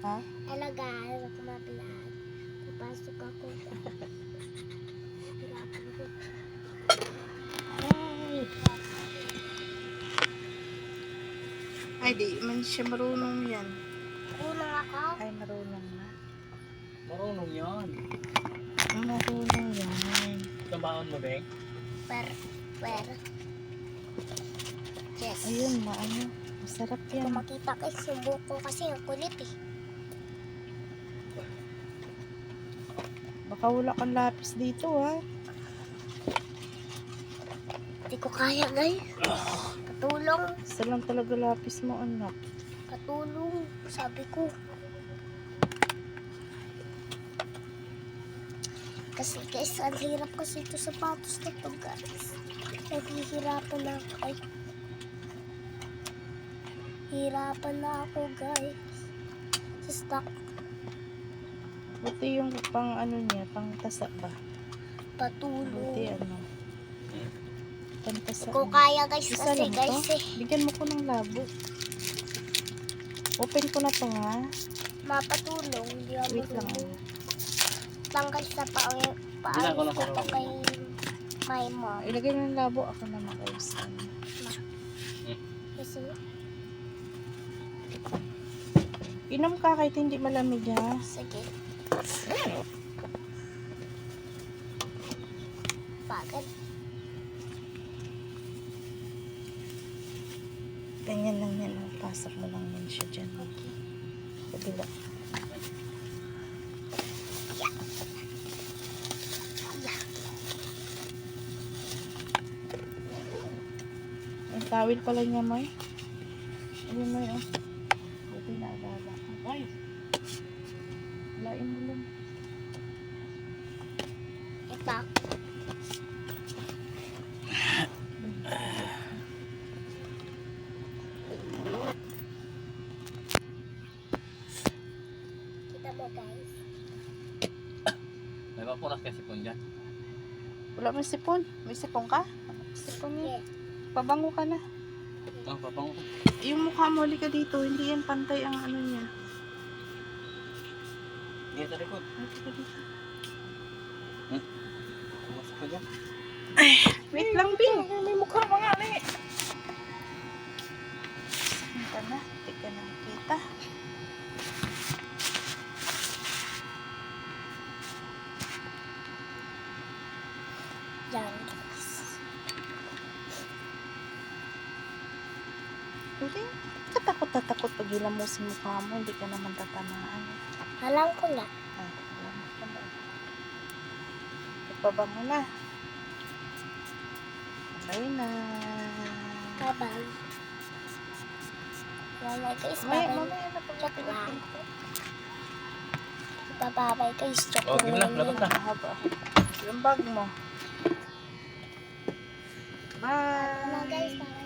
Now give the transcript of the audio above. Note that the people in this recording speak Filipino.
Ha? Alagaan ako mabilaan. Papasok ako. Hirapan ko. Ay, di man siya marunong yan. Unang ako. Ay, marunong na. Marunong yan. Ay, marunong yan. Sabaon mo, Beng? Per. Yes. Ayun, maano. Masarap yan. Kung makita kayo, subo ko kasi ang kulit eh. Baka wala kang lapis dito, ha? Hindi ko kaya guys. Katulong. Isa lang talaga lapis mo, anak. Katulong. Sabi ko. Kasi guys, ang hirap kasi ito sapatos na ito guys. Naghihirapan na ako. Ay. Hirapan na ako guys. Sa stock. Buti yung pang ano niya, pang tasa ba? Patulong. Buti ano. Pang tasa. Kung kaya guys Isa kasi lang guys to? eh. Bigyan mo ko ng labo. Open ko na to, ha? Mapatulong. Hindi ako Wait lang. marunong. Tanggal sa paayos Ginagawa ko ko to lang. kay my mom. Ilagay mo ng labo. Ako na makaisan. Kasi, Inom ka kahit hindi malamig, ha? sige. Pagod. Ganyan lang yan. Oh. Pasok mo lang yan siya dyan. Oh. Kabila. Ang tawil pala niya, Moy. Ayun, Moy, oh. Buti na alala. Ay! Lain mo lang. Ipak. Kita mo guys. May papuras kasi po dyan. Wala mo sipon. May sipon ka? Sipon niya. Yeah. Pabango ka na. Oh, papango ko. Yung mukha mo, ka dito. Hindi yan pantay ang ano niya. Dito sa likod. Halika ka dito. Pumasok ka dyan. Wait lang, Bing. May mukha mga ano eh. Saan ka na? Hindi ka na makita. Yan guys. Hindi. Katakot pag ilam mo sa mukha mo. Hindi ka naman tatamaan. Alam ko na. Ay, alam mo ka ba? Ipabango na. Okay na. Bye-bye. Bye-bye guys. Mamaya Bye-bye. na pag Joke lang. Bye-bye guys. Joke Oh, game na. Labas na. Mahaba. Yung bag mo. Bye. Bye. Guys, bye.